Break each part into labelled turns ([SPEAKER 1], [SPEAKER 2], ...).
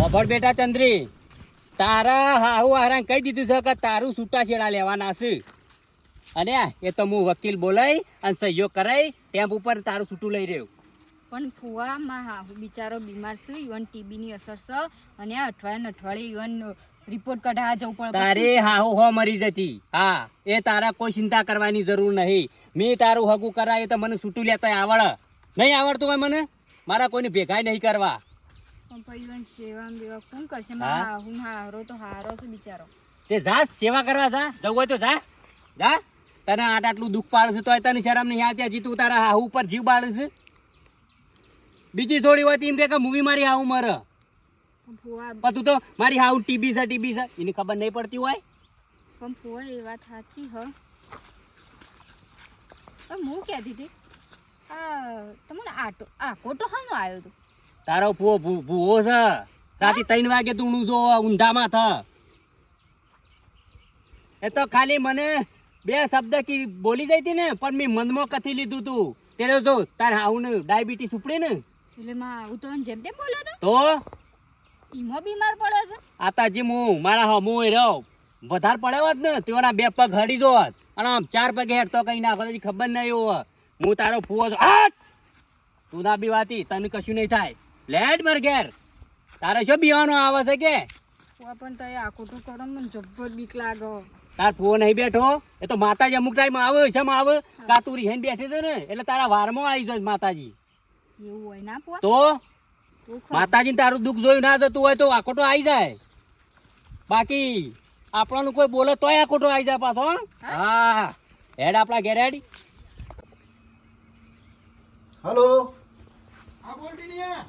[SPEAKER 1] ઓભર બેટા ચંદ્રી, તારા હાહુ હારાને કહી દીધું છે કે તારું છૂટા છેડા લેવાના છે. અને એ તો હું વકીલ બોલાઈ અને સહયોગ કરાઈ ટેમ્પ ઉપર તારું છૂટું લઈ રહ્યો.
[SPEAKER 2] પણ ફુવા માં હાહુ બિચારો બીમાર છે, ઈવન ટીબી ની અસર છે અને આ અઠવાડિયે ઈવન રિપોર્ટ કઢાવવા જવું પડે.
[SPEAKER 1] તારે હાહુ હો મરી જતી. હા, એ તારા કોઈ ચિંતા કરવાની જરૂર નહીં. મેં તારું હગું કરાયું તો મને છૂટું લેતા આવડે. નહીં આવડતું હોય મને, મારા કોઈને ભેગાય નહીં કરવા.
[SPEAKER 2] ઈવન સેવા બેવા કોણ કરશે? મારા હાહુ હારો તો હારો છે બિચારો.
[SPEAKER 1] તે જા સેવા કરવા જા, જવું હોય તો જા જા. તને આટલું દુઃખ પાડે છે તોય તને શરમ નહીં આવતી? હજી તું તારા હાહુ ઉપર જીવ બાળે છે. બીજી થોડી હોય એમ કે મૂવી મારી હાહુ મરે, પણ તું તો મારી હાહુ ટીબી છે એની ખબર નહીં પડતી હોય.
[SPEAKER 2] પણ ફુવા એ વાત સાચી હ. હું કહેતી હતી તમને આકોટો હાનો આવ્યો હતો?
[SPEAKER 1] તારો ભૂવો છે. રાતે 3 વાગે તું જો ઊંધામાં થ. એ તો ખાલી મને 2 શબ્દ બોલી જઈ હતી ને, પણ મેં મનમાં કથી લીધું તું. તે જો તાર હાઉ ને ડાયાબિટીસ ઉપડે ને
[SPEAKER 2] એટલે હું તો જેમ તેમ બોલ્યો તો ઈમો બીમાર પડ્યો છે.
[SPEAKER 1] આતાજી હું મારા હું રહ્યો વધારે પડ્યો હોત ને તેઓના 2 પગ હડી જોત અને આમ 4 પગે હેઠતો કઈ નાખો ખબર નહીં હોય. હું તારો ફૂવો છું. તું ના બીવાતી, તને કશું નહીં થાય. લેટ માર ઘેર. તારે શું બીવાનો આવે છે કે?
[SPEAKER 2] પણ તો આકોટું કરો મને જબ્બર બીક લાગે.
[SPEAKER 1] તાર ફૂવો નહીં બેઠો? એ તો માતાજી અમુક ટાઈમ આવે છે આવે કાતુરી હેન બેઠી છે ને એટલે તારા વારમાં આવી જાય માતાજી.
[SPEAKER 2] એવું હોય ના પુઆ?
[SPEAKER 1] તો માતાજી તારું દુઃખ જોયું ના જતું હોય તો આકોટો આવી જાય. બાકી આપણનું કોઈ બોલે તોય આકોટો આવી જાય પાછો. હા, હેડ આપણા ઘેર હેડ.
[SPEAKER 3] હલો. હા બોલ ટીનિયા.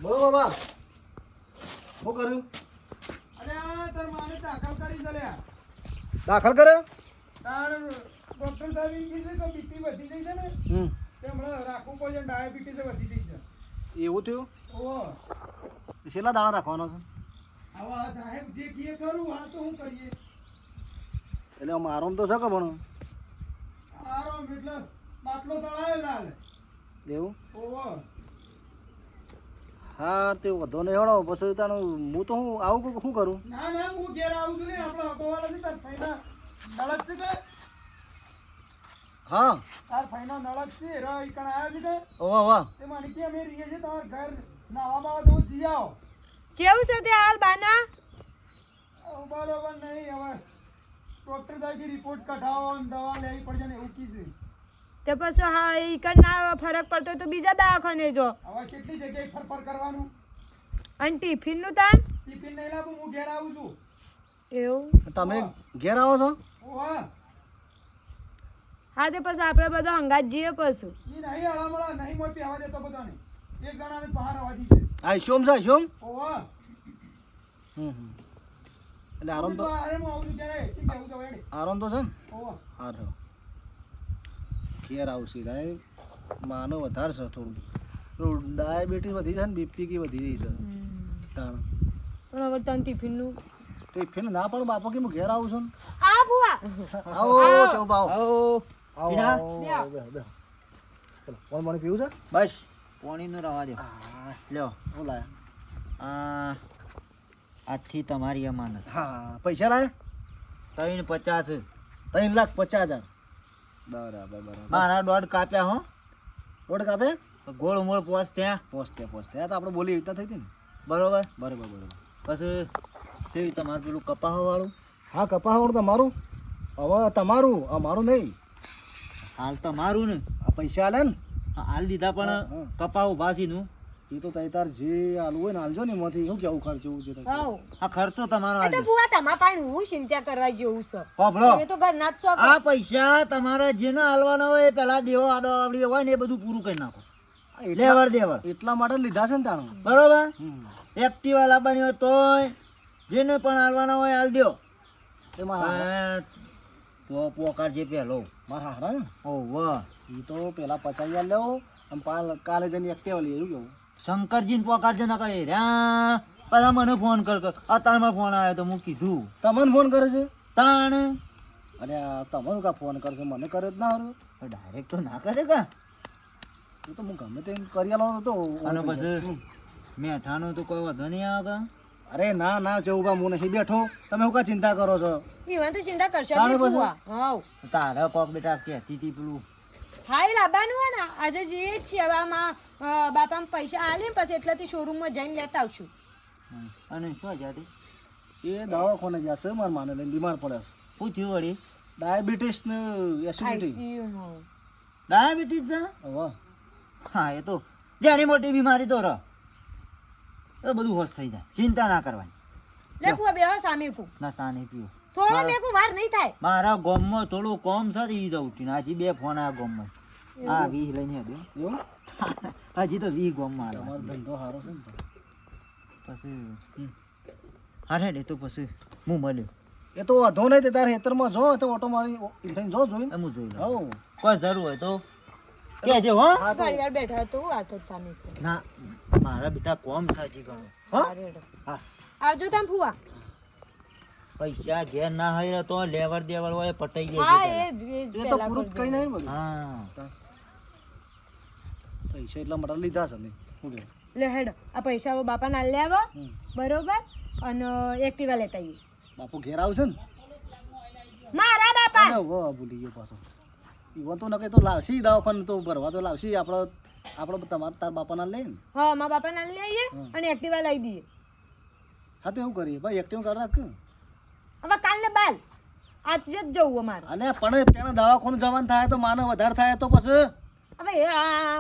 [SPEAKER 3] બોલો બાબા. શું કર્યું?
[SPEAKER 4] અરે આ તાર માને દાખલ કરી ચાલ્યા.
[SPEAKER 3] દાખલ કરે?
[SPEAKER 4] તાર ડોક્ટર સાહેબ એમ કીધું કે બીપી વધી જઈ છે ને તે હમણાં રાખવું પડશે, ડાયાબિટીસ વધી જઈ છે.
[SPEAKER 3] એવું થયું?
[SPEAKER 4] ઓહો.
[SPEAKER 3] છેલ્લા દાણા રાખવાનો છે?
[SPEAKER 4] હવે આ સાહેબ જે કીએ કરું, આ તો હું કરીએ.
[SPEAKER 3] એટલે આમ આરામ તો છે કે પણ
[SPEAKER 4] આરામ એટલે બાટલો સળાયો ચાલ.
[SPEAKER 3] એવું?
[SPEAKER 4] ઓહો.
[SPEAKER 3] હા તે વધો નહીં હેડો પછી તાનું હું તો હું આવું કે શું કરું?
[SPEAKER 4] ના ના હું ઘેર આવું છું ને, આપણે હકોવાળા છે તાર ફાઈના નળક છે કે?
[SPEAKER 3] હા.
[SPEAKER 4] તાર ફાઈના નળક છે ર ઈકણ આવ્યા છે કે?
[SPEAKER 3] ઓવા વાહ.
[SPEAKER 4] તે માણકી અમે રહીએ છીએ તમારા ઘર નાવા બાવા તો જી આવો.
[SPEAKER 2] કેવું છે તે હાલ બાના?
[SPEAKER 4] બરોબર નહીં, હવે ડોક્ટર સાહેબ રિપોર્ટ કઢાવો અને દવા લેવી પડશે ને એવું કીધું.
[SPEAKER 2] તે પછી હા એ ના ફરક પડતો હોય તો બીજા દવાખાને જો.
[SPEAKER 4] હવે કેટલી જગ્યાએ ફરફર કરવાનું?
[SPEAKER 2] અને ટિફિનનું તાન?
[SPEAKER 4] ટિફિન નહીં લાવું, હું ઘેર આવું છું.
[SPEAKER 2] એવું?
[SPEAKER 3] તમે ઘેર આવો છો?
[SPEAKER 4] ઓહા.
[SPEAKER 2] હા તે પછી આપણે બધા હંગાત જઈએ પછી.
[SPEAKER 4] ઈ નહીં હળામળા નહીં મોય પહેવા દેતો બધાને. એક જણાને બહાર આવવા દીધે.
[SPEAKER 3] આ શોમ છે શોમ?
[SPEAKER 4] ઓહા.
[SPEAKER 3] એટલે આરામ તો
[SPEAKER 4] અરે હું આવું છું ત્યારે ઈ કેવું છે વેડે.
[SPEAKER 3] આરામ તો છે ને?
[SPEAKER 4] ઓહા.
[SPEAKER 3] હા રહ્યો ઘેર આવશે કાંઈ માનો વધારે છે થોડું ડાયાબિટીસ વધી જાય ને બીપી કે વધી જાય છે તાણ
[SPEAKER 2] પણ હવે તને ટિફિનનું
[SPEAKER 3] ટિફિન ના પણ બાપા કે હું ઘેર આવું છું ને.
[SPEAKER 2] આ ભુવા
[SPEAKER 3] આવો ચૌબા આવો આવો
[SPEAKER 2] લ્યો.
[SPEAKER 3] ચલો કોણ મને પીવું છે?
[SPEAKER 5] બસ પાણીનું રવા દો. લ્યો
[SPEAKER 3] હું લાયા?
[SPEAKER 5] આજથી તમારી અમાનત.
[SPEAKER 3] હા પૈસા લાયા?
[SPEAKER 5] 350.
[SPEAKER 3] 3,50,000. બરાબર બરાબર.
[SPEAKER 5] મારા દોઢ કાપ્યા હો.
[SPEAKER 3] રોડ કાપે
[SPEAKER 5] ગોળ મોળ પોસ ત્યાં
[SPEAKER 3] પહોંચતે આ તો આપણે બોલી એવી થઈ હતી ને.
[SPEAKER 5] બરોબર.
[SPEAKER 3] બરાબર
[SPEAKER 5] પછી કેવી તમારું પેલું કપાહ વાળું?
[SPEAKER 3] હા કપાસવાળું તમારું. હવે તમારું અમારું નહીં.
[SPEAKER 5] હાલ તમારું ને
[SPEAKER 3] આ પૈસા આલે ને
[SPEAKER 5] હાલ દીધા પણ કપાહ ભાસીનું
[SPEAKER 3] એ તો તઈ તાર જે આલુ હોય ને હાલજો ને એમાંથી શું કેવું ખર્ચ એવું છે?
[SPEAKER 5] આ ખર્ચો તમારો
[SPEAKER 2] એ તો ભુવા તમારા પાસે હું ચિંતા કરવા જેવું છે.
[SPEAKER 5] હોભળો,
[SPEAKER 2] તમે તો ઘરના જ છો.
[SPEAKER 5] આ પૈસા તમારા જેને હાલવાના હોય એ પેલા દેવો આડો આવડી હોય ને એ બધું પૂરું કરી નાખો. લેવડ દેવડ
[SPEAKER 3] એટલા માટે લીધા છે ને તાણું.
[SPEAKER 5] બરોબર. એક્ટિવા લાવવાની હોય તોય જેને પણ હાલવાના હોય હાલ દો.
[SPEAKER 3] એમાં
[SPEAKER 5] તો પોકાર જે પહેલો
[SPEAKER 3] મારા હારા ને
[SPEAKER 5] વાહ
[SPEAKER 3] એ તો પેલા 50,000 લેવો અને કાલે જઈને એક્ટિવા લઈ એવું કેવું.
[SPEAKER 5] શંકરજી પોકાર છે ના કઈ રહ્યા પેલા મને ફોન કર અત્યારમાં ફોન આવ્યો તો હું કીધું
[SPEAKER 3] તમને ફોન કરે છે?
[SPEAKER 5] તાણ
[SPEAKER 3] અરે આ તમારું કા ફોન કરશે મને કરે જ ના હારું.
[SPEAKER 5] ડાયરેક્ટ તો ના કરે કા
[SPEAKER 3] એ તો હું ગમે તેમ કરી આલો તો
[SPEAKER 5] અને પછી મેઠાનું તો કોઈ વધુ નહીં આવે
[SPEAKER 3] અરે ના ના જવું હું નહીં બેઠો, તમે હું કા ચિંતા કરો છો?
[SPEAKER 2] ઈવન તો ચિંતા કરશો જ
[SPEAKER 3] તારે
[SPEAKER 2] નહીં
[SPEAKER 3] પછી?
[SPEAKER 2] ફુવા. હાવ.
[SPEAKER 5] તો તારે કોક બેટા કહેતી હતી પેલું
[SPEAKER 2] હા એ લાવવાનું હોય ને આજે જઈએ જ છીએ હવે આમાં બાપામાં પૈસા આલે ને પછી એટલાથી શોરૂમમાં જઈને લેતા આવશું.
[SPEAKER 5] અને શું જાતી
[SPEAKER 3] એ દવાખાને જશે મારા માને લઈને બીમાર પડે છે.
[SPEAKER 5] શું થયું વળી
[SPEAKER 3] ડાયાબિટીસ ને એસિડિટી.
[SPEAKER 2] ICU માં.
[SPEAKER 5] ડાયાબિટીસ છે
[SPEAKER 3] હવે
[SPEAKER 5] હા એ તો જાણી મોટી બીમારી તો રહ એ બધું હોશ થઈ જાય, ચિંતા ના કરવાની.
[SPEAKER 2] લે ફુવા બેહો સામે કુ
[SPEAKER 5] ના સા નહીં પીવું.
[SPEAKER 2] થોડો મેકુ વાર નહીં થાય.
[SPEAKER 5] મારા ગામમાં થોડું કોમ છે ઈ જવું છું હજી 2 ફોન આ ગામમાં હા 20 લઈને આવ્યો
[SPEAKER 3] એવું
[SPEAKER 5] હજી તો 20 ગામમાં
[SPEAKER 3] તમારો
[SPEAKER 5] આવ્યો
[SPEAKER 3] ધંધો સારો છે ને.
[SPEAKER 5] પછી હા રે તો પછી હું મળ્યો
[SPEAKER 3] એ તો વાંધો નહીં, તે તારે ખેતરમાં જો તો ઓટો મારી થઈને જો જોઈને.
[SPEAKER 5] એમ જોઈ લો
[SPEAKER 3] હવ
[SPEAKER 5] કોઈ જરૂર હોય તો કહેજો હો.
[SPEAKER 3] હા તો
[SPEAKER 2] ઘડી વાર બેઠા તો વાત જ સામે કુ.
[SPEAKER 5] ના મારા બેટા કોમ સાચી ગણો હો હા
[SPEAKER 2] આવજો તમે ફુવા.
[SPEAKER 5] પૈસા ઘેર ના હોય તો લેવડ દેવડ હોય પટાઈ
[SPEAKER 2] હા
[SPEAKER 5] જાય
[SPEAKER 2] એ જ
[SPEAKER 3] એ તો
[SPEAKER 2] પહેલા
[SPEAKER 3] પૂરું જ કઈ નહીં બધું.
[SPEAKER 5] હા
[SPEAKER 3] પૈસા એટલા માટે લીધા છે મેં. શું કહેવું?
[SPEAKER 2] લે હેડ આ પૈસા હવે બાપા ના લે આવો
[SPEAKER 3] હમ.
[SPEAKER 2] બરોબર અને એક્ટિવા લેતા આવીએ.
[SPEAKER 3] બાપુ ઘેર આવશે ને?
[SPEAKER 2] મારા બાપા
[SPEAKER 3] અને વાહ, ભૂલી ગયો પાછો. ઈવન તો નકે તો લાવશી દવાખાને તો ભરવા તો લાવશી આપણે તમારા તાર બાપાના લઈને.
[SPEAKER 2] હા મારા બાપા ના લઈ આવીએ
[SPEAKER 3] હમ.
[SPEAKER 2] અને એક્ટિવા લઈ દઈએ.
[SPEAKER 3] હા તો એવું કરીએ ભાઈ, એક્ટિવ કરી રાખ.
[SPEAKER 2] હવે કાલ ને બાલ આજે જ જવું અમારે.
[SPEAKER 3] અને પણ પેલા દવાખાનું જવાનું થાય તો માને વધારે થાય તો પછી
[SPEAKER 2] હવે આ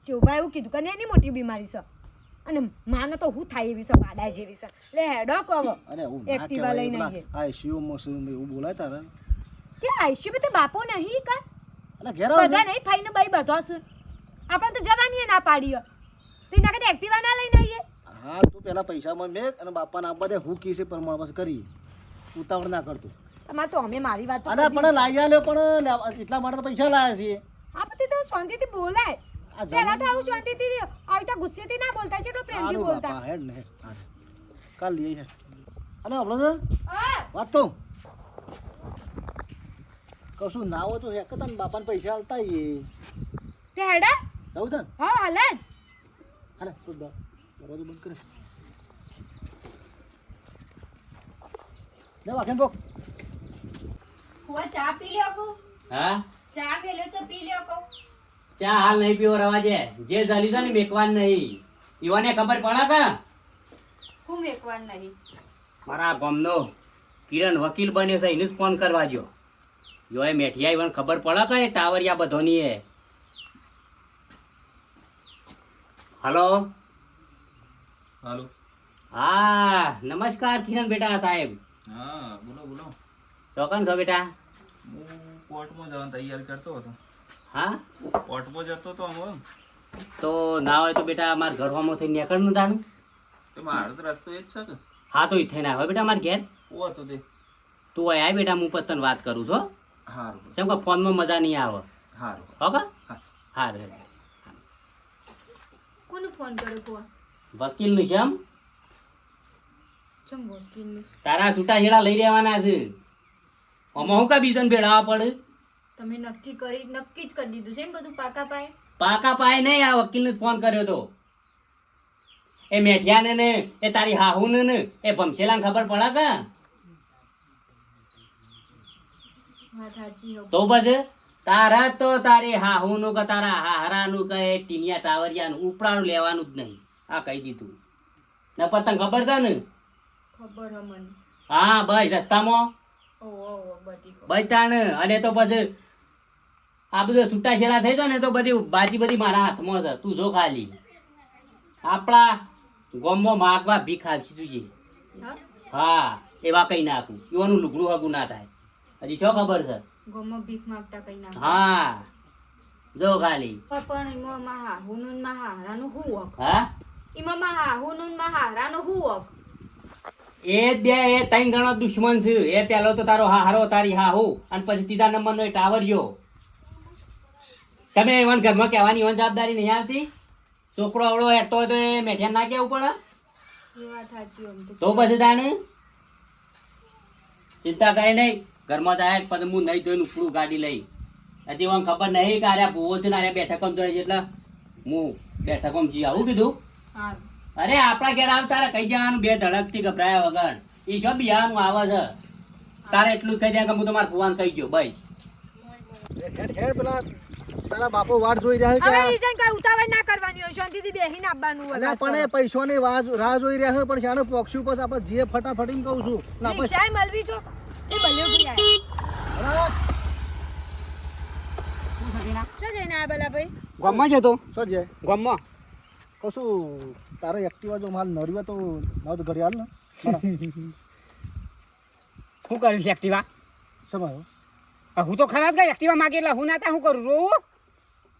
[SPEAKER 2] ચેવભાઈ એવું કીધું કે એની મોટી બીમારી છે અને માને તો હું થાય એવી છે પાડા જેવી છે. લે હેડો કહો
[SPEAKER 3] અરે હું ના
[SPEAKER 2] એક્ટિવા
[SPEAKER 3] કહેવાય
[SPEAKER 2] લઈને
[SPEAKER 3] પેલા
[SPEAKER 2] આવીએ.
[SPEAKER 3] ICU માં શું એવું બોલાય તારે?
[SPEAKER 2] કે આઈશું તો બાપો નહીં કા
[SPEAKER 3] એટલે ઘેર
[SPEAKER 2] બધા
[SPEAKER 3] આવશે.
[SPEAKER 2] નહીં ફાઈને બાઈ બધો છે. આપણે તો જવાની ના પાડીએ તો એના કરતા એક્ટિવા ના લઈને આવીએ.
[SPEAKER 3] હા તું પેલા પૈસામાં મેક અને બાપાને આપવા દે, હું કીશે પ્રમાણ બસ કરી ઉતાવળ ના કરતું.
[SPEAKER 2] તમારે તો અમે મારી વાત તો
[SPEAKER 3] અને
[SPEAKER 2] કરી.
[SPEAKER 3] પણ લાવી આલ્યો પણ એટલા માટે તો પૈસા લાવ્યા છીએ.
[SPEAKER 2] આ બધી તો શાંતિથી બોલાય.
[SPEAKER 3] આ
[SPEAKER 2] પહેલા તો આવું શાંતિથી આવી તો ગુસ્સેથી ના બોલતા છે એટલો પ્રેમથી
[SPEAKER 3] હારું
[SPEAKER 2] બોલતા.
[SPEAKER 3] બાપા, હેડ ને હેડ. હા. કાલ લઈએ છે. અલે હમણાં છે
[SPEAKER 2] હા
[SPEAKER 3] વાત તો કશું ના હોય તો હેક તને બાપાને પૈસા આલતા આવીએ.
[SPEAKER 2] તે હેડા
[SPEAKER 3] જવું છે ને?
[SPEAKER 2] હા હાલે જ.
[SPEAKER 3] હાલે તું દરવાજો બંધ કરે. લે વાકેન બોક.
[SPEAKER 2] હુઆ ચા પી લ્યો કો.
[SPEAKER 1] હા
[SPEAKER 2] ચા મેલ્યો છે પી લ્યો કો.
[SPEAKER 1] ચા હાલ નહીં પીવો રવા દે, જે જલી છે ને મેકવાન નહીં. ઈવાને ખબર પડે કે
[SPEAKER 2] હું મેકવાન નહીં.
[SPEAKER 1] મારા ગામનો કિરણ વકીલ બન્યો છે, એને જ ફોન કરવા જો. યોએ મેઠિયા ઈવન ખબર પડે કે એ ટાવરિયા બધોની હે. હલો
[SPEAKER 6] હાલો
[SPEAKER 1] હા નમસ્કાર કિરણ બેટા સાહેબ.
[SPEAKER 6] હા બોલો બોલો
[SPEAKER 1] ચોકન છો બેટા?
[SPEAKER 6] હું કોર્ટમાં જવાની તૈયારી કરતો હતો.
[SPEAKER 1] હા
[SPEAKER 6] કોર્ટમાં જતો હતો આમ
[SPEAKER 1] તો ના હોય તો બેટા અમારા ઘરમાં થઈ નીકળનું તાનું.
[SPEAKER 6] તો મારો તો રસ્તો એ જ છે કે
[SPEAKER 1] હા તો ઈ થઈને આવે બેટા અમારા ઘેર.
[SPEAKER 6] ઓ હતો તે
[SPEAKER 1] તું આય બેટા, હું પછી તને વાત કરું છું.
[SPEAKER 6] હારું
[SPEAKER 1] કેમ કે ફોનમાં મજા નહીં આવે.
[SPEAKER 6] હારું
[SPEAKER 1] હો કે
[SPEAKER 6] હા.
[SPEAKER 1] હા રે
[SPEAKER 2] કોનું ફોન કર્યો કો?
[SPEAKER 1] વકીલનું છે એમ?
[SPEAKER 2] ચમ વકીલનું.
[SPEAKER 1] તારા છૂટાછેડા લઈ રહેવાના છે. આમાં હું કા બીજાને ભેળાવા પડે?
[SPEAKER 2] તમે નક્કી જ કરી દીધું છે એમ બધું પાકા પાય.
[SPEAKER 1] પાકા પાય નહીં, આ વકીલને જ ફોન કર્યો તો. એ મેઠિયાને ને એ તારી હાહુને ને એ ભમસેલાને ખબર પડે કે
[SPEAKER 2] વાત સાચી હો.
[SPEAKER 1] તો બસ તારા તો તારી હાહુનું કે તારા હાહરાનું કે એ ટીનિયા ટાવરિયાનું ઉપરાનું લેવાનું જ નહીં. આ કહી દીધું ને પતંગ ખબર છે ને?
[SPEAKER 2] ખબર હે મને.
[SPEAKER 1] હા બસ રસ્તામાં
[SPEAKER 2] ઓ બધી ખબર.
[SPEAKER 1] બચાણ. અને તો પછી આ બધું છૂટાછેડા થઈ જાય ને તો બધી બાજી બધી મારા હાથમાં છે. તું જો ખાલી આપણા ગામમાં માગવા ભીખ આપી જોઈએ.
[SPEAKER 2] હા
[SPEAKER 1] હા એવા કઈ નાખું એવાનું લુગડું હગું ના થાય. હજી શું ખબર છે?
[SPEAKER 2] ગોમાં ભીખ માંગતા કઈ ના.
[SPEAKER 1] હા જો ખાલી.
[SPEAKER 2] પણ એમાં માં હાહુનું ને માં હારાનું હું હક.
[SPEAKER 1] હા
[SPEAKER 2] એમાં માં હાહુનું ને માં હારાનું હું હક.
[SPEAKER 1] એ જ બે એ ત્રણ ગણો દુશ્મન છે. એ પેલો તો તારો હારો તારી હાહુ અને પછી ત્રીજા નંબરનો એ ટાવરિયો. તમે એવન ઘરમાં કહેવાની એવન જવાબદારી નહીં આવતી? છોકરો અવળો હેઠતો હોય તો એ મેઠિયા ના કેવું પડે?
[SPEAKER 2] એ વાત સાચી આમ
[SPEAKER 1] તો પછી તાણે ચિંતા કરે નહીં. ઘરમાં જાય પછી હું નહીં ધોઈને ઉપડું ગાડી લઈ. હજી મને ખબર નહીં કે આર્યા ભૂવો છે ને આર્યા બેઠકમ જોઈએ છે એટલે હું બેઠકમ જી આવું કીધું.
[SPEAKER 2] હા
[SPEAKER 1] અરે આપણા ઘેર આવ તારે કઈ જવાનું બે ધડકથી ગભરાયા વગર ઈ શું બિહારનું આવે છે તારે એટલું જ કહી દે કે હું તમારા ફુવાન કહી ગયો ભાઈ
[SPEAKER 3] હેડ હેડ પેલા તારા બાપો વાટ જોઈ રહ્યા છે
[SPEAKER 7] હવે
[SPEAKER 3] કે
[SPEAKER 7] ઈ જણ કઈ ઉતાવળ ના કરવાની હોય શાંતિથી બેહીને આવવાનું હોય
[SPEAKER 3] અલ્યા પણ એ પૈસાની રાહ જોઈ રહ્યા છે પણ શાને પોક્ષું પછી આપણે જે ફટાફટીને કહું છું ના પછી
[SPEAKER 7] રિક્ષાએ મળવી છો એ બલ્યો ભઈ આયા ચો જઈને આયા બલા ભાઈ
[SPEAKER 1] ગામમાં જતો
[SPEAKER 3] શું છે
[SPEAKER 1] ગામમાં
[SPEAKER 3] કશું તારે એક્ટિવા જો માલ નર્યો તો મારું તો ઘડી હાલ ને
[SPEAKER 1] શું કર્યું છે એક્ટિવા
[SPEAKER 3] સમજો
[SPEAKER 1] હું તો ખરાબ ગઈ એક્ટિવા માગે એટલે હું નાતા શું કરું રોવું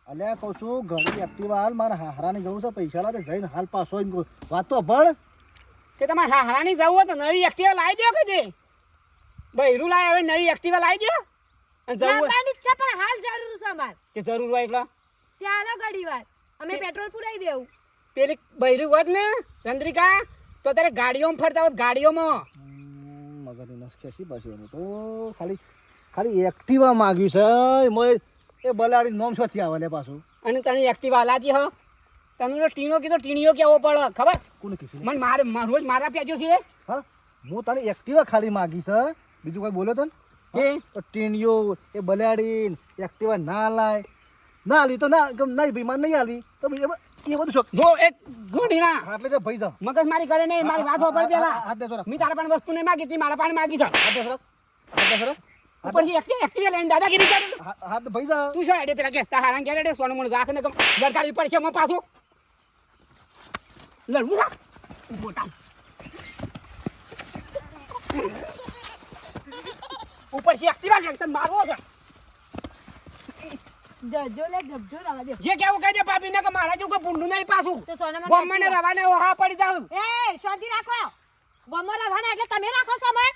[SPEAKER 3] અલ્યા કહું છું ઘડી એક્ટિવા હાલ મારે હારાની જવું છે પૈસા લાગે જઈને હાલ પાછો એમ કહું વાત તો ભણ
[SPEAKER 1] કે તમારે હારાની જવું હોય તો નવી એક્ટિવા લાવી દો કે જે બૈરું લાવે હવે નવી એક્ટિવા લાવી દો અને જવું હોય
[SPEAKER 7] લાવવાની જ છે પણ હાલ જરૂર છે અમાર
[SPEAKER 1] કે જરૂર હોય એટલે
[SPEAKER 7] ત્યાં આલો ઘડી વાર અમે પેટ્રોલ પુરાઈ દેવું
[SPEAKER 1] પેલી બૈરું હોત ને ચંદ્રિકા તો તારે ગાડીઓમાં ફરતા હોત ગાડીઓમાં
[SPEAKER 3] મગજની નસ ખેંચી પાછી એનું તો ખાલી ખાલી એક્ટિવા માગ્યું છે મોય એ બલાડી નોમ છોથી આવે લે પાછું
[SPEAKER 1] અને તને એક્ટિવા લાદી હો તને તો ટીનો કીધો ટીણીઓ કેવો પડે ખબર
[SPEAKER 3] કોને કીધું
[SPEAKER 1] મને મારે રોજ મારા પ્યાજો છે
[SPEAKER 3] હા હું તને એક્ટિવા ખાલી માગી છે બીજું કોઈ બોલ્યો તને
[SPEAKER 1] કે
[SPEAKER 3] તો ટીનિયો એ બલાડી એક્ટિવા ના લાય ના આલી તો ના નહીં ભાઈ મારે નહીં આલી તો એ બધું શોખ
[SPEAKER 1] જો એક જોડીના
[SPEAKER 3] એટલે કે ભાઈ જાઓ
[SPEAKER 1] મગજ મારી કરે નહીં મારી વાત હોપડ પેલા
[SPEAKER 3] હાથ દે થોડા
[SPEAKER 1] મેં તારા પણ વસ્તુ નહીં માગી હતી મારા પણ માગી છે
[SPEAKER 3] હાથ દે થોડા હાથ દે થોડા
[SPEAKER 1] ઉપરથી એક્ટિવા લઈને દાદાગીરી કરી
[SPEAKER 3] હાથ ભાઈ જા
[SPEAKER 1] તું શું એડે પેલા કે તારા ઘેર એડે સોનું મને રાખને કમ લડકાડી પડશે મો પાછું લડવું જા ઉભો તા ઉપરથી એક્ટિવા કે તને મારવો છે
[SPEAKER 7] જજો લે જબજો રવા દે
[SPEAKER 1] જે કેવું કહે છે પાપીને કે મારા જેવું કોઈ પુંડું નહીં પાછું
[SPEAKER 7] તો સોનામાં
[SPEAKER 1] ગોમને રવાને ઓહા પડી જાવ
[SPEAKER 7] એ શાંતિ રાખો ગમો રવાના એટલે તમે રાખો સામાન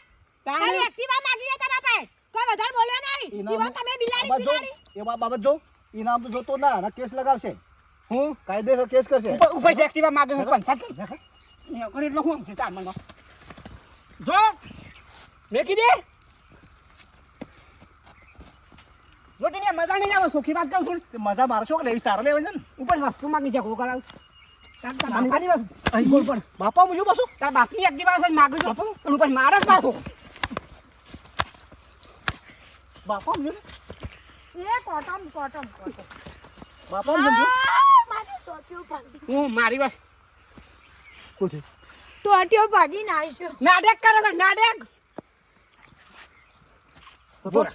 [SPEAKER 7] તારી એક્ટિવા માગી લે તારા પાસે કોઈ વધારે બોલ્યો નહીં ઈવા તમે બિલાડી બિલાડી
[SPEAKER 3] એ બાબત જો ઇનામ તો જોતો ના કેસ લગાવશે
[SPEAKER 1] હું
[SPEAKER 3] કાયદેસર કેસ કરશે
[SPEAKER 1] ઉપર થી એક્ટિવા માગે હું પણ સાચું ને કરી એટલે હું છે તાર મને જો મેકી દે રોટીને મજા નહીં આવે સુખી વાત કહું છું
[SPEAKER 3] તે મજા મારશો કે લેવીશ તારે લેવા છે ને
[SPEAKER 1] ઉપર વસ્તુ માગી છે કોકરા તાર બાપાની વસ્તુ અહીં બોલ પણ
[SPEAKER 3] બાપા મુજો પાછું
[SPEAKER 1] તાર બાપની એક્ટિવા છે માગું છું પણ ઉપર મારે જ પાછું
[SPEAKER 3] બાપા મુજો
[SPEAKER 7] એ કોટમ કોટમ કોટમ
[SPEAKER 3] બાપા મુજો
[SPEAKER 7] મારી ટોટીઓ ભાગી
[SPEAKER 1] હું મારી વાત
[SPEAKER 3] કોથી
[SPEAKER 7] ટોટીઓ ભાગી નાખ્યો
[SPEAKER 1] નાટક કરે છે નાટક
[SPEAKER 3] કતોર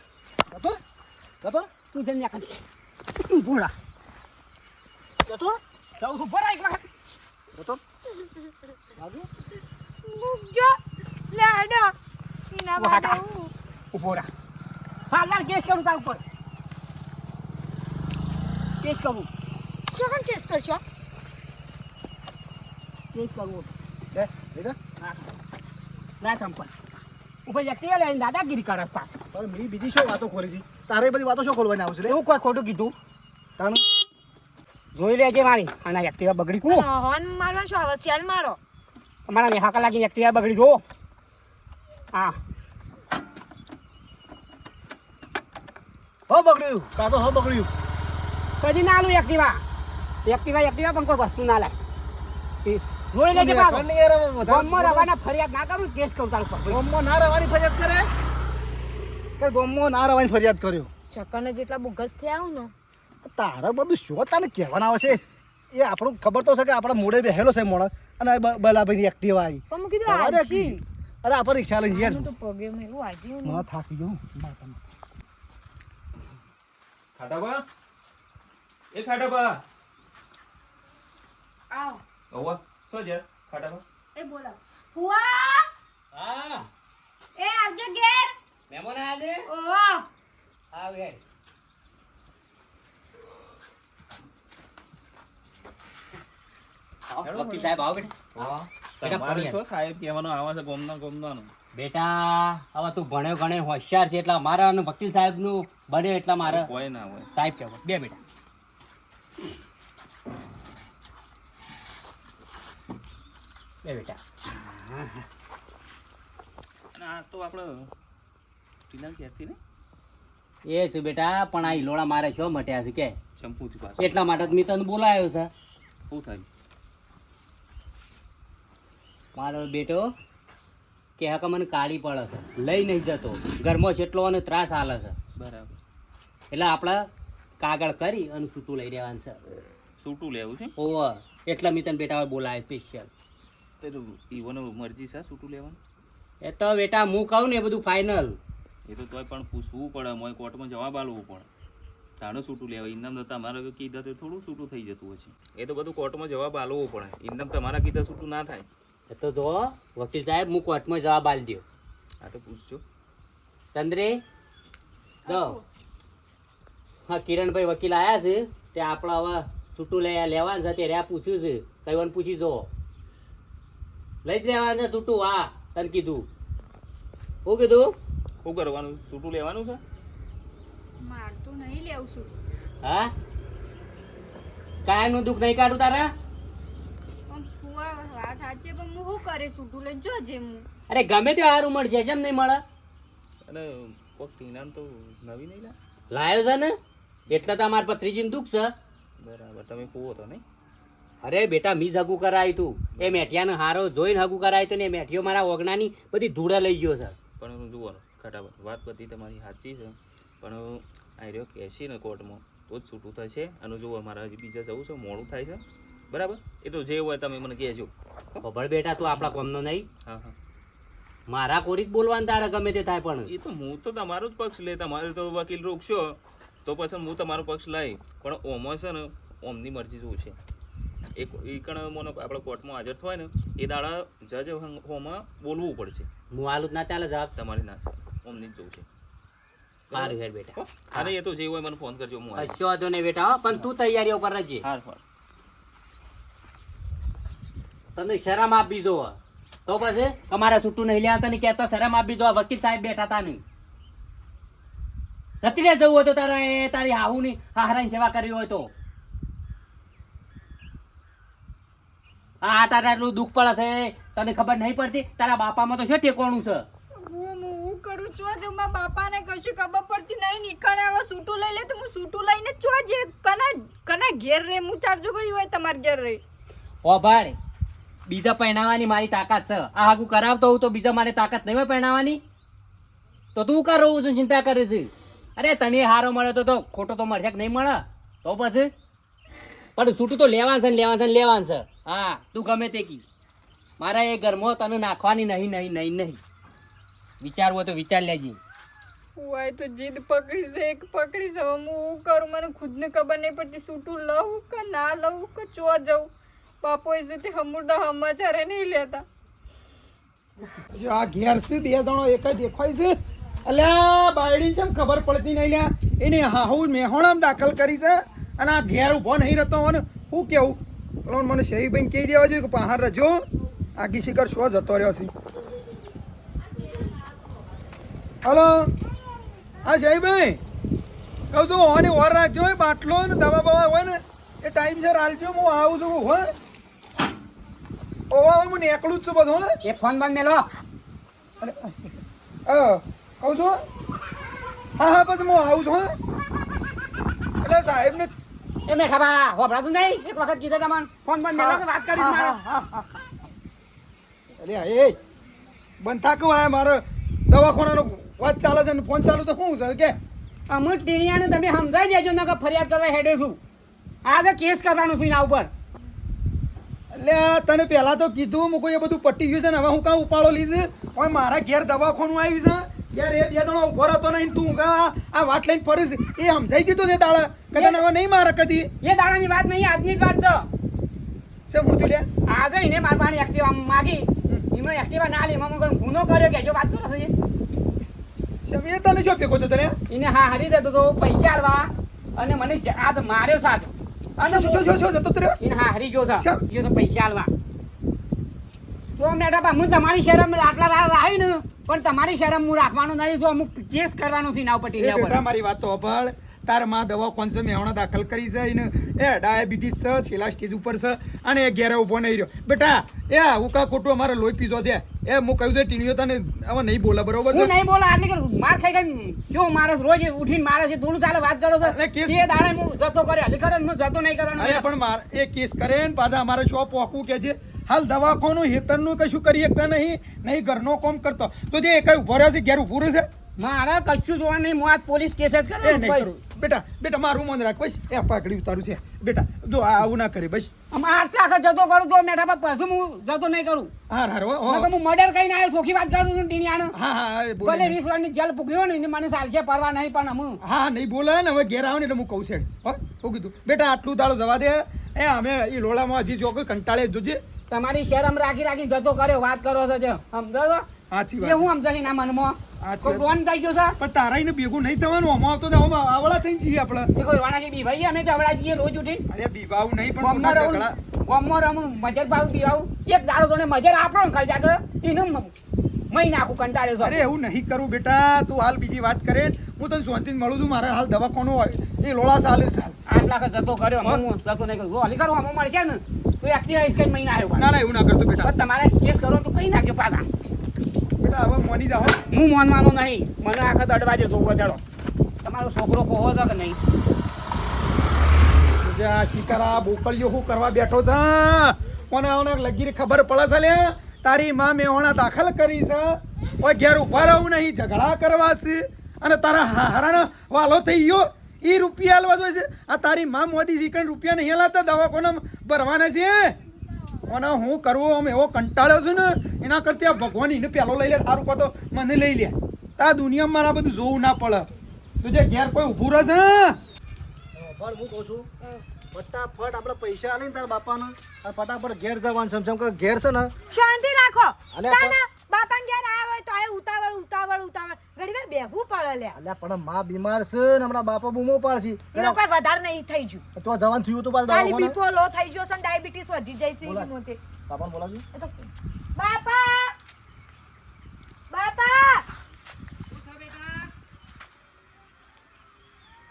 [SPEAKER 3] કતોર કતોર
[SPEAKER 1] તું જન્યા કરી ભોળા
[SPEAKER 3] કતોર
[SPEAKER 1] જાઉં છું ભોળા એક વખત
[SPEAKER 3] કતોર લાગ્યું
[SPEAKER 7] મુકજો લાડો ઇના
[SPEAKER 1] વાટા.
[SPEAKER 7] બાબા
[SPEAKER 1] ઉભો રા હા લાલ કેસ કરું તાર ઉપર કેસ કરું
[SPEAKER 7] શું કેસ કરશો
[SPEAKER 1] કેસ કરવું
[SPEAKER 3] એ લીધા
[SPEAKER 1] ના સંપલ ઉપર એક્ટિવા લઈને દાદાગીરી કરસ પાછું
[SPEAKER 3] પણ મેં બીજી શું વાતો ખોલી હતી તારે બધી વાતો શું ખોલવાની આવશે લે
[SPEAKER 1] એવું કોઈ ખોટું કીધું
[SPEAKER 3] તાણું
[SPEAKER 1] જોઈ લેજે મારી આના એક્ટિવા બગડી કું
[SPEAKER 7] હોર્ન મારવા શું આવે સેલ મારો
[SPEAKER 1] અમારા નેહા કલાકી એક્ટિવા બગડી જો હા
[SPEAKER 3] હો બગડ્યું કા તો હો બગડ્યું
[SPEAKER 1] કદી ના આલું એક્ટિવા એક્ટિવા પણ કોઈ વસ્તુ ના લાય એ જોઈ લેજે પાછો
[SPEAKER 3] કણ યાર હવે
[SPEAKER 1] ગામમાં રવાના ફરિયાદ ના કરું કેસ કરું તારું ઉપર
[SPEAKER 3] ગોમમાં ના રહેવાની ફરિયાદ કરે કે ગોમમાં ના રહેવાની ફરિયાદ કર્યો
[SPEAKER 7] ચક્કરને જેટલા બોગસ થયા હું ને
[SPEAKER 3] તારે બધું શું તને કહેવાના આવશે એ આપણું ખબર તો છે કે આપણા મોડે બેહેલો છે મોડા અને બલાભાઈની એક્ટિવા આવી
[SPEAKER 7] પણ હું કીધું આજી
[SPEAKER 3] અરે આપણે રિક્ષા લઈને જઈએ
[SPEAKER 7] તો પગે મેં એવું આજી
[SPEAKER 3] માં થાકી ગયું
[SPEAKER 6] ખાટાબા એ ખાટાબા
[SPEAKER 2] આવ
[SPEAKER 6] ઓવા શું છે ખાટાબા
[SPEAKER 2] એ બોલાવ ફુવા
[SPEAKER 1] હા
[SPEAKER 2] એ આવજો ઘેર
[SPEAKER 1] મહેમાન આયા છે
[SPEAKER 2] ઓહો
[SPEAKER 1] આવ હેડ વકીલ સાહેબ આવો બેટા
[SPEAKER 6] હા તમારે શું સાહેબ કહેવાનો આવે છે ગોમનાનું
[SPEAKER 1] બેટા હવે તું ભણ્યો ગણે હોશિયાર છે એટલે મારા અને વકીલ સાહેબનું બને એટલે મારે
[SPEAKER 6] કોઈ ના હોય
[SPEAKER 1] સાહેબ કહેવાય બે બેટા બે બેટા
[SPEAKER 6] અને આ તો આપણે ટીના ક્યાંથી ને
[SPEAKER 1] એ છે બેટા પણ આ ઈલોડા મારે શું મટ્યા છે કે
[SPEAKER 6] ચંપુથી પાછું
[SPEAKER 1] એટલા માટે જ મેં તને બોલાયો છે
[SPEAKER 6] શું થાય
[SPEAKER 1] મારો બેટો કે હા કે મને કાળી પડે છે લઈ નહીં જતો ઘરમાં જેટલો અને ત્રાસ હાલે છે
[SPEAKER 6] બરાબર.
[SPEAKER 1] એટલે આપણે કાગળ કરી અને છૂટું લઈ દેવાનું છે
[SPEAKER 6] સૂટું લેવું છે
[SPEAKER 1] ઓવર એટલે મેં તને બેટા બોલાય સ્પેશિયલ.
[SPEAKER 6] તે તો ઈવોનો મરજી છે સૂટું લેવાનું.
[SPEAKER 1] એ તો બેટા હું કહું ને એ બધું ફાઇનલ.
[SPEAKER 6] એ તો તોય પણ પૂછવું પડે, મોય કોર્ટમાં જવાબ આલવું પડે. તાણે સૂટું લેવાય. ઇનામ તો તમારે કીધા તો થોડું સૂટું થઈ જતું હોય છે. એ તો બધું કોર્ટમાં જવાબ આલવો પડે. ઇનામ તમારા કીધા સૂટું ના થાય.
[SPEAKER 1] એ તો જો વકીલ સાહેબ હું કોર્ટમાં જવાબ આલી દો.
[SPEAKER 6] આ તો પૂછજો.
[SPEAKER 1] ચંદ્રે જો હા કિરણભાઈ વકીલ આવ્યા છે તે આપણે હવે છૂટું લેવાનું છે તે રહ્યા પૂછ્યું છે કઈવાને પૂછી જો લઈ જ લેવાનું છે છૂટું. હા તને કીધું શું કીધું?
[SPEAKER 6] શું કરવાનું? સૂટું લેવાનું છે.
[SPEAKER 2] મારતું નહીં લેવું છું.
[SPEAKER 1] હા કાયમનું દુઃખ નહીં કાઢું તારા?
[SPEAKER 2] પણ ફુવા વાત સાચી પણ હું શું કરે છૂટું લઈને જોજે હું.
[SPEAKER 1] અરે ગમે તે સારું મળશે કેમ નહીં મળે?
[SPEAKER 6] અને કોક ટીનામ તો નવી નહીં લે.
[SPEAKER 1] લાયો છે ને એટલે તો અમારા ભત્રીજીને દુઃખ છે.
[SPEAKER 6] બરાબર. તમે કૂવો તો નહીં.
[SPEAKER 1] અરે બેટા મી જ હગું કરાયું તું એ મેઠિયાનો હારો જોઈને હગું કરાયું તું ને એ મેઠિયો મારા ઓગણાની બધી ધૂળા લઈ ગયો છે.
[SPEAKER 6] પણ જુઓ ખટાબત વાત બધી તમારી સાચી છે, પણ આ રહ્યો કહેશી ને કોર્ટમાં તો જ છૂટું થશે. અને જો અમારા હજી બીજા જવું છે મોડું થાય છે. બરાબર. એ તો જે હોય તમે મને કહેજો.
[SPEAKER 1] ખબર બેટા તું આપણા કોમનો નહીં.
[SPEAKER 6] હા હા.
[SPEAKER 1] મારા કોરી જ બોલવાનું તારે ગમે તે થાય પણ
[SPEAKER 6] એ તો હું તો તમારો જ પક્ષ લે. તમારે તો વકીલ રોકશો તો પછી હું તમારો પક્ષ લાવી. પણ ઓમાં છે ને ઓમની મરજી જોવું છે. એક કણ મને આપણે કોર્ટમાં હાજર થવાય ને એ દાડા જજ હોમાં બોલવું પડશે.
[SPEAKER 1] હું હાલું જ ના ચાલે જવાબ
[SPEAKER 6] તમારી ના ઓમની જ જોવું છે.
[SPEAKER 1] સારું હેર બેટા.
[SPEAKER 6] હો? અરે એ તો જે હોય મને ફોન કરજો. હું આવીશ.
[SPEAKER 1] કશો વાંધો નહીં બેટા હો, પણ તું તૈયારીઓ પર રહેજે.
[SPEAKER 6] હાર હાર.
[SPEAKER 1] તને શરમ આપી દો તો પછી તમારે છૂટું નહીં લેવા તને કહેતો શરમ આપી દો. વકીલ સાહેબ બેઠા તા નહીં જતી રે જવું હોય તો તારે એ તારી હાહુની હાહરાની સેવા કરવી હોય તો આ તારે એટલું દુઃખ પડે છે તને ખબર નહીં પડતી? તારા બાપામાં તો શું ટેકોણું છે?
[SPEAKER 2] હું કરું છો જો મારા બાપાને કશું ખબર પડતી નહીં. નીકળે હવે છૂટું લઈ લે તો હું છૂટું લઈને ચો જે કના ઘેર રે હું ચારજો કરી હોય તમારે ઘેર રે.
[SPEAKER 1] ઓ ભાઈ બીજા પહેણાવાની મારી તાકાત છે. આ હાગું કરાવતો હોઉં તો બીજા મારે તાકાત નહીં હોય પહેણાવાની તો તું કા રહું છું ચિંતા કરે છે? અરે તને હારો મળે તો ખોટો તો મળશે કે નહીં મળે તો પછી પણ છૂટું તો લેવાનું છે ને લેવાનું છે ને લેવાનું છે. હા તું ગમે તે કી મારા એ ઘરમાં તને નાખવાની નહીં નહીં નહીં નહીં. વિચારવું હોય તો વિચાર લેજે.
[SPEAKER 2] હોય તો જીદ પકડી છે એક પકડી છે. હવે હું શું કરું મને ખુદને ખબર નહીં પડતી. છૂટું લઉં કે ના લઉં કે ચો જવું. બાપો સુધી હમુડા સમાચારે નહીં લેતા.
[SPEAKER 4] જો આ ઘેર છે બે જણો એક જ દેખાય છે. અલ્યા બાયડી કેમ ખબર પડતી નહીં લ્યા એને હાહુ મેહોણામાં દાખલ કરી છે અને આ ઘેર ઊભો નહીં રહેતો મને શું કેવું પેલો મને શહી ભાઈ કહી દેવા જોઈએ કે બહાર રજો આગી શિખર શું જતો રહ્યો છે. હલો હા શહી ભાઈ કહું છું હોવાની ઓર રાખજો બાટલો ને દવા બવા હોય ને એ ટાઈમ સર હાલજો હું આવું છું હોય ઓવા હું એકલું જ છું બધું હો.
[SPEAKER 1] એ ફોન બંધ મેલો.
[SPEAKER 4] કહું છું હા હા પછી હું આવું છું એટલે સાહેબ ને
[SPEAKER 1] એ મેં ખબર હોભળાતું નહીં એક વખત કીધું તમને ફોન બંધ મેલો કે વાત કરી મારે.
[SPEAKER 4] એટલે એ બંધ થાકું આ મારે દવાખાનાનો વાત ચાલે છે ને ફોન ચાલુ તો શું છે કે
[SPEAKER 1] અમુક ટીણિયાને તમે સમજાઈ દેજો ને કે ફરિયાદ કરવા હેડે છું. આ તો કેસ કરવાનો છું એના ઉપર.
[SPEAKER 4] એટલે તને પહેલા તો કીધું હું કોઈ એ બધું પટી ગયું છે ને હવે હું કાં ઉપાડો લીધું હવે મારા ઘેર દવાખાનું આવ્યું છે યાર. એ બે જણો ઉભો રહેતો નહીં તું આ વાત લઈને ફરીશ એ સમજાઈ દીધું તે દાડા કદાચ હવે નહીં મારે કદી
[SPEAKER 1] એ દાડાની વાત નહીં આજની જ વાત છે.
[SPEAKER 4] શું હું તું લે
[SPEAKER 1] આજે એને મારવાની એક્ટિવા માગી એમાં એક્ટિવા ના લે એમાં કોઈ ગુનો કર્યો કે જો વાત કરો છો
[SPEAKER 4] શેમ એ તને જો ભેગો તો તને
[SPEAKER 1] એને હા હરી દેતો તો પૈસા આલવા અને મને આજ માર્યો સાથ અને
[SPEAKER 4] શું જતો રહ્યો
[SPEAKER 1] એને હા હરી જો
[SPEAKER 4] શેમ?
[SPEAKER 1] છે તો પૈસા આલવા તો મેડમ હું તમારી શરમ આટલા રાહી ને પણ તમારી શરમ હું રાખવાનું નહીં. જો અમુક કેસ કરવાનું છે એના ઉપર
[SPEAKER 4] એ બેટા મારી વાત તો અભળ તાર માં દવા કોન્સે મેહોણા દાખલ કરી છે એને એ ડાયાબિટીસ છે છેલ્લા સ્ટેજ ઉપર છે અને એ ઘેરે ઊભો નહીં રહ્યો બેટા એ હું કા ખોટું અમારે લોહી પીજો છે એ હું કહ્યું છે ટીણીઓ તને હવે નહીં બોલે બરોબર છે
[SPEAKER 1] હું નહીં બોલા આટલી કે માર ખાઈ ગઈ શું મારે રોજ ઉઠીને મારે છે થોડું ચાલે વાત કરો
[SPEAKER 4] એટલે
[SPEAKER 1] છો
[SPEAKER 4] કેસ-
[SPEAKER 1] એ દાડે હું જતો કરે હલી કરે હું જતો નહીં કરવાનો.
[SPEAKER 4] અરે પણ માર એ કેસ કરે ને પાછા અમારે શું પોકવું કે છે હાલ દવાખાનું હેતરનું કશું કરી શકતા નહીં ઘરનો કામ કરતો તો જે કઈ ઉભો રહ્યો છે ઘેર ઉભું રહેશે
[SPEAKER 1] મારે કશું જોવા નહીં, હું આજ પોલીસ કેસ જ
[SPEAKER 4] એ
[SPEAKER 1] કરું
[SPEAKER 4] નહીં કરું બેટા મારું મન રાખ બસ એ પાકડી ઉતારું છે બેટા જો આવું ના કરે બસ
[SPEAKER 1] આટલા આખા જતો કરું તો મેઠા પર પાછું હું જતો નહીં કરું.
[SPEAKER 4] હાર
[SPEAKER 1] નકર હું મર્ડર કરીને આવ્યો, ચોખ્ખી વાત કરું છું ટીણીયાનો.
[SPEAKER 4] હા
[SPEAKER 1] ભલે 20 વર્ષની જેલ પૂગ્યો ને મને સાલસે પરવા નહીં, પણ હું
[SPEAKER 4] હા નહીં બોલે ને હવે ઘેર આવે ને એટલે હું કહું છે શું કીધું બેટા આટલું દાડો જવા દે એ અમે એ લોડામાં હજી જો કંટાળે જોજે
[SPEAKER 1] તમારી શરમ રાખી જતો કર્યો, વાત કરો છો જે સમજો છો
[SPEAKER 4] સાચી
[SPEAKER 1] એ
[SPEAKER 4] વાત
[SPEAKER 1] હું સમજાય ના મનમાં
[SPEAKER 4] સાચી
[SPEAKER 1] કોઈ
[SPEAKER 4] વાત.
[SPEAKER 1] ડોન થઈ ગયો છે.
[SPEAKER 4] પણ તારાઈને ભેગું નહીં થવાનું આમાં આવતો તો આમાં આવડા થઈ જઈએ આપણે
[SPEAKER 1] એ કોઈ વાણાથી બીવાઈ અમે જવડા જઈએ રોજ ઉઠી
[SPEAKER 4] અરે બીવાવું નહીં પણ
[SPEAKER 1] ગામમાં
[SPEAKER 4] મોટા
[SPEAKER 1] રહું,
[SPEAKER 4] ઝઘડા
[SPEAKER 1] ગામમાં રહું, મજર ભાવ બીવાવું. એક દાડો જોડે મજર આપણો ને ખાઈ જાતો એનું મહી નાખું કંટાળ્યો છો.
[SPEAKER 4] અરે એવું નહીં કરું બેટા તું હાલ બીજી વાત કરે હું તને શાંતિથી મળું છું મારે હાલ દવાખાનું હોય એ લોડા ચાલે છે હાલ
[SPEAKER 1] 8 લાખ જતો કર્યો, હું જતો નહીં કરું. હલી કરું આમાં મળશે ને તો એકથી આઈસ કઈ મહિના આવ્યો
[SPEAKER 4] ના એવું ના કરતો બેટા
[SPEAKER 1] પણ તમારે કેસ કરો તો કઈ નાખ્યો પાછા.
[SPEAKER 4] બેટા હવે મોની જાઓ
[SPEAKER 1] હું માનવાનો નહીં, મને આખા દડવાજે જોવો ચડો. તમારો છોકરો કહો છે કે નહીં?
[SPEAKER 4] આ શિકારા બોકળીઓ શું કરવા બેઠો છે કોને આવને લગીરી ખબર પડે છે લે તારી માં મેહોણા દાખલ કરી છે ઓય ઘેર ઉભા રહું નહીં ઝઘડા કરવા છે અને તારા હારાનો વાલો થઈ ગયો એ રૂપિયા આલવા જોઈએ છે આ તારી માં મોદી શીકણ રૂપિયા નહીં લાવતા દવાખાના ભરવાના છે અને હું કરવું આમ એવો કંટાળ્યો છું ને એના કરતી આ ભગવાન એને પહેલો લઈ લે સારું કહો તો મને લઈ લે આ દુનિયામાં મારા બધું જોવું ના પડે તુજે ઘેર કોઈ ઊભું રહે છે
[SPEAKER 3] પણ હું કહું છું ફટાફટ આપણે પૈસા આલે ને તારા બાપાને અને ફટાફટ ઘેર જવાનું સમજમ કે ઘેર છે ને
[SPEAKER 7] શાંતિ રાખો
[SPEAKER 3] અલ્યા પણ-
[SPEAKER 7] તાના બાપા ઘેર આવ્યા હોય તો આ ઉતાવળ ઘડી વાર બેહવું પડે લે
[SPEAKER 3] અલ્યા પણ માં બીમાર છે ને હમણાં બાપા બૂમો પાડશે
[SPEAKER 7] એનો કોઈ વધારે નહીં થઈ ગયું
[SPEAKER 3] તો જવાનું થયું તો પાછું
[SPEAKER 7] ખાલી
[SPEAKER 3] દવાખાને
[SPEAKER 7] બીપો લો થઈ ગયો છે ડાયાબિટીસ વધી જાય છે
[SPEAKER 3] બોલાય.
[SPEAKER 7] એની મોતે
[SPEAKER 3] બાપાને બોલાવજો
[SPEAKER 7] એ તો બાપા બાપા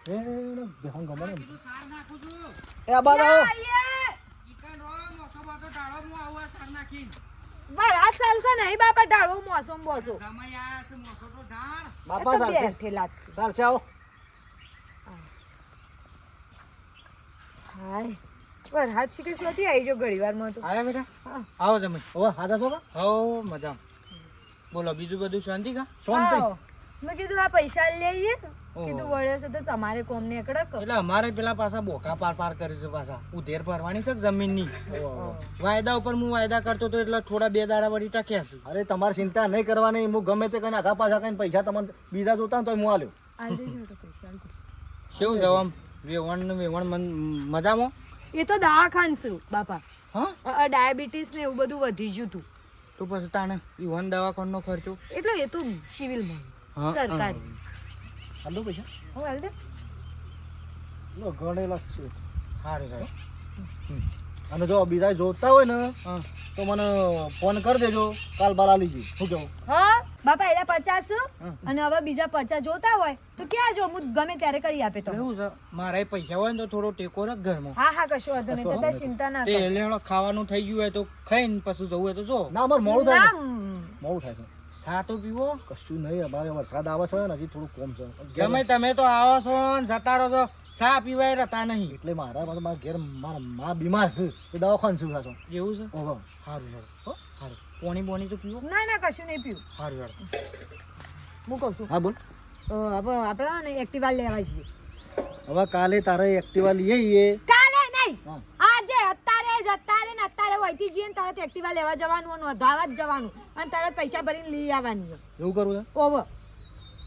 [SPEAKER 3] એ બેહન ગમે ને એ આ બાદ આવો
[SPEAKER 7] રાત ચાલશે નહીં બાપા ઢાળો મોસમ બોસો
[SPEAKER 3] બાપા ચાલશે ચાલશે આવો
[SPEAKER 7] હાય વરસાદ શીખે શું હતી આવી જો ઘડી વારમાં તો
[SPEAKER 8] આયા બેટા
[SPEAKER 7] હા.
[SPEAKER 8] આવો તમે
[SPEAKER 3] હવે હાજર છો કા
[SPEAKER 8] હો મજા બોલો બીજું બધું શાંતિ કા
[SPEAKER 3] શાંતિ
[SPEAKER 7] આવો. મેં કીધું આ પૈસા લઈએ
[SPEAKER 8] ઓહો.
[SPEAKER 7] કીધું વળે છે તો તમારે કોમ ને એકડક
[SPEAKER 8] એટલે અમારે પેલા પાછા બોકા પાર કરે છે પાછા ઉધેર ભરવાની છે જમીનની વાયદા ઉપર હું વાયદા કરતો તો એટલે થોડા 2 દાડા વળી ટક્યા છે
[SPEAKER 3] અરે તમારે ચિંતા નહીં કરવાની હું ગમે તે કઈ આઘા પાછા કઈ પૈસા તમને બીજા જોતા ને તો હું આલ્યો
[SPEAKER 7] આલ દેજો તો પૈસા આલ દે.
[SPEAKER 8] શું જવામ વેવણ ને વેવણ મજામાં
[SPEAKER 7] એ તો દવાખાન છું બાપા
[SPEAKER 8] હા
[SPEAKER 7] ડાયાબિટીસ ને એવું બધું વધી ગયું તું
[SPEAKER 8] તો પછી તાણે ઈવન દવાખાનો ખર્ચો
[SPEAKER 7] એટલે એ તો સિવિલમાં
[SPEAKER 8] હા,
[SPEAKER 7] સરકારી
[SPEAKER 3] હાલો પૈસા
[SPEAKER 7] હું હાલ દે
[SPEAKER 3] લો ગણેલા જ છે
[SPEAKER 8] સારું સારું
[SPEAKER 3] અને જો બીજા જોતા હોય ને
[SPEAKER 8] હા
[SPEAKER 3] તો મને ફોન કરી દેજો કાલ બાર આલી જઈ શું કેવું
[SPEAKER 7] હા બાપા એના 50 અને હવે બીજા 50 જોતા હોય તો ક્યાં જો હું ગમે ત્યારે કરી આપે તો
[SPEAKER 8] એવું છે મારા પૈસા હોય ને તો થોડો ટેકો રાખ ઘરમાં
[SPEAKER 7] હા હા કશો વાંધો નહીં તારે ચિંતા ના
[SPEAKER 8] તે
[SPEAKER 7] કર
[SPEAKER 8] લેણો ખાવાનું થઈ ગયું હોય તો ખાઈને પછી જવું હોય તો જો
[SPEAKER 3] ના અમારે મોડું થાય
[SPEAKER 7] ના,
[SPEAKER 3] છે મોડું થાય છે
[SPEAKER 8] સા તો પીવો
[SPEAKER 3] કશું નહીં અમારે વરસાદ આવે છે ને હજી થોડું કોમ છે
[SPEAKER 8] ગમે તમે તો આવો છો ને જતા રહો છો સા પીવાય રહેતા નહીં
[SPEAKER 3] એટલે મારા ઘેર મારા માં બીમાર છે એ દવાખાને શું છો
[SPEAKER 8] એવું છે
[SPEAKER 3] ઓહો
[SPEAKER 8] સારું સારું હો સારું પોણી બોણી તો પીવો
[SPEAKER 7] ના ના કશું નહીં પીવું
[SPEAKER 8] સારું સારું
[SPEAKER 7] હું કહું છું
[SPEAKER 3] હા બોલ
[SPEAKER 7] હવે આપણે ને એક્ટિવા લેવા છીએ
[SPEAKER 3] હવે કાલે તારે એક્ટિવા લઈ આવીએ
[SPEAKER 7] કાલે નહીં
[SPEAKER 3] હા.
[SPEAKER 7] આજે અત્યારે ને અત્યારે વહીથી જઈએ ને તરત એક્ટિવા લેવા જવાનું અને નોંધાવા જ જવાનું અને તરત પૈસા ભરીને લઈ આવવાની
[SPEAKER 3] એવું કરવું છે
[SPEAKER 7] ઓવર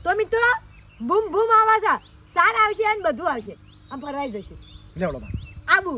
[SPEAKER 7] તો મિત્રો બૂમ બૂમ આવા છે સાર આવશે અને બધું આવશે આમ ફરવાઈ જશે
[SPEAKER 3] લેવડો બા
[SPEAKER 7] આબુ